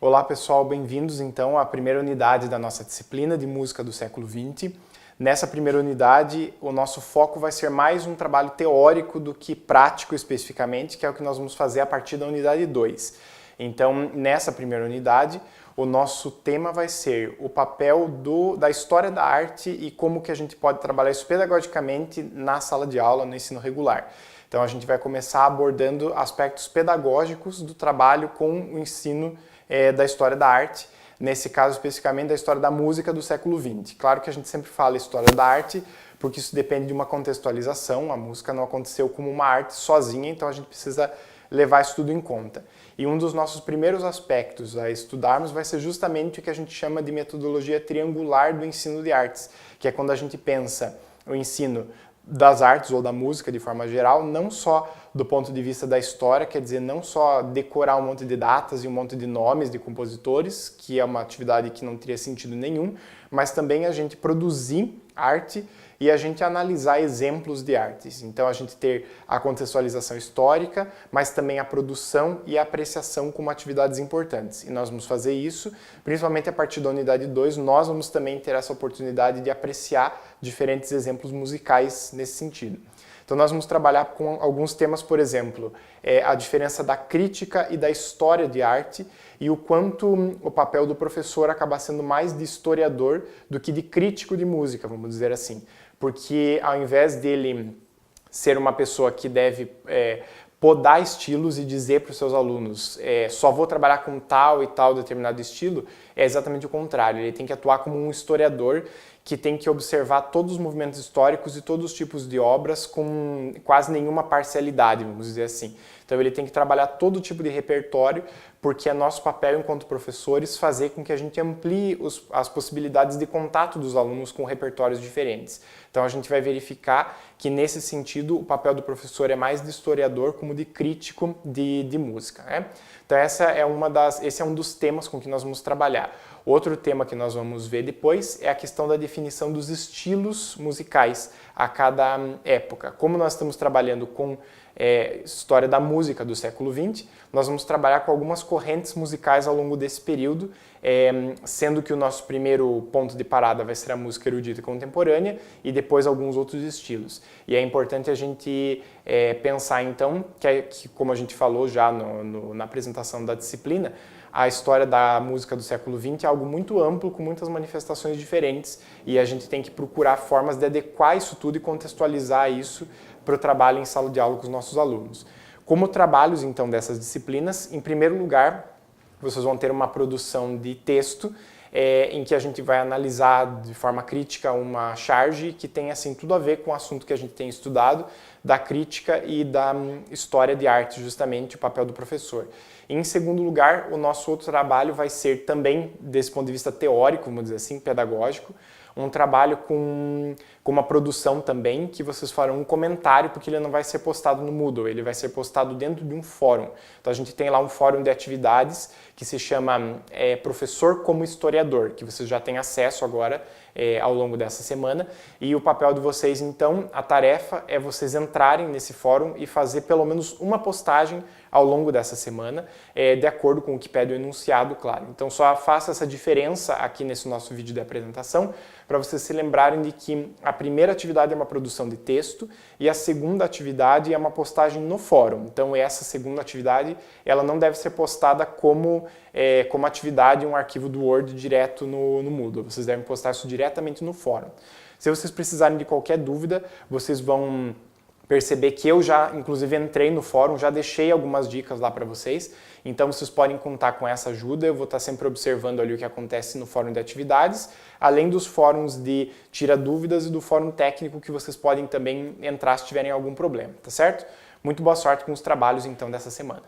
Olá pessoal, bem-vindos então à primeira unidade da nossa disciplina de música do século XX. Nessa primeira unidade, o nosso foco vai ser mais um trabalho teórico do que prático especificamente, que é o que nós vamos fazer a partir da unidade 2. Então, nessa primeira unidade, o nosso tema vai ser o papel da história da arte e como que a gente pode trabalhar isso pedagogicamente na sala de aula, no ensino regular. Então, a gente vai começar abordando aspectos pedagógicos do trabalho com o ensino da história da arte, nesse caso especificamente da história da música do século XX. Claro que a gente sempre fala história da arte, porque isso depende de uma contextualização, a música não aconteceu como uma arte sozinha, então a gente precisa levar isso tudo em conta. E um dos nossos primeiros aspectos a estudarmos vai ser justamente o que a gente chama de metodologia triangular do ensino de artes, que é quando a gente pensa o ensino das artes ou da música de forma geral, não só do ponto de vista da história, quer dizer, não só decorar um monte de datas e um monte de nomes de compositores, que é uma atividade que não teria sentido nenhum, mas também a gente produzir arte e a gente analisar exemplos de artes. Então a gente ter a contextualização histórica, mas também a produção e a apreciação como atividades importantes. E nós vamos fazer isso, principalmente a partir da unidade 2, nós vamos também ter essa oportunidade de apreciar diferentes exemplos musicais nesse sentido. Então nós vamos trabalhar com alguns temas, por exemplo, a diferença da crítica e da história de arte e o quanto o papel do professor acaba sendo mais de historiador do que de crítico de música, vamos dizer assim. Porque ao invés dele ser uma pessoa que deve podar estilos e dizer para os seus alunos só vou trabalhar com tal e tal determinado estilo, é exatamente o contrário. Ele tem que atuar como um historiador que tem que observar todos os movimentos históricos e todos os tipos de obras com quase nenhuma parcialidade, vamos dizer assim. Então ele tem que trabalhar todo tipo de repertório, porque é nosso papel enquanto professores fazer com que a gente amplie as possibilidades de contato dos alunos com repertórios diferentes. Então a gente vai verificar que nesse sentido o papel do professor é mais de historiador como de crítico de música, né? Então esse é um dos temas com que nós vamos trabalhar. Outro tema que nós vamos ver depois é a questão da definição dos estilos musicais a cada época. Como nós estamos trabalhando com história da música do século XX, nós vamos trabalhar com algumas correntes musicais ao longo desse período, sendo que o nosso primeiro ponto de parada vai ser a música erudita e contemporânea e depois alguns outros estilos. E é importante a gente pensar então, que como a gente falou já na apresentação da disciplina, a história da música do século XX é algo muito amplo, com muitas manifestações diferentes, e a gente tem que procurar formas de adequar isso tudo e contextualizar isso para o trabalho em sala de aula com os nossos alunos. Como trabalhos, então, dessas disciplinas, em primeiro lugar, vocês vão ter uma produção de texto em que a gente vai analisar de forma crítica uma charge que tem assim, tudo a ver com o assunto que a gente tem estudado, da crítica e da história de arte, justamente o papel do professor. Em segundo lugar, o nosso outro trabalho vai ser também, desse ponto de vista teórico, vamos dizer assim, pedagógico, um trabalho com uma produção também, que vocês farão um comentário, porque ele não vai ser postado no Moodle, ele vai ser postado dentro de um fórum. Então a gente tem lá um fórum de atividades que se chama Professor como Historiador, que vocês já têm acesso agora ao longo dessa semana. E o papel de vocês, então, a tarefa é vocês entrarem nesse fórum e fazer pelo menos uma postagem ao longo dessa semana, de acordo com o que pede o enunciado, claro. Então só faça essa diferença aqui nesse nosso vídeo de apresentação, para vocês se lembrarem de que a primeira atividade é uma produção de texto e a segunda atividade é uma postagem no fórum. Então essa segunda atividade ela não deve ser postada como atividade em um arquivo do Word direto no Moodle. Vocês devem postar isso diretamente no fórum. Se vocês precisarem de qualquer dúvida, vocês vão perceber que eu já, inclusive, entrei no fórum, já deixei algumas dicas lá para vocês, então vocês podem contar com essa ajuda, eu vou estar sempre observando ali o que acontece no fórum de atividades, além dos fóruns de tira dúvidas e do fórum técnico que vocês podem também entrar se tiverem algum problema, tá certo? Muito boa sorte com os trabalhos então dessa semana.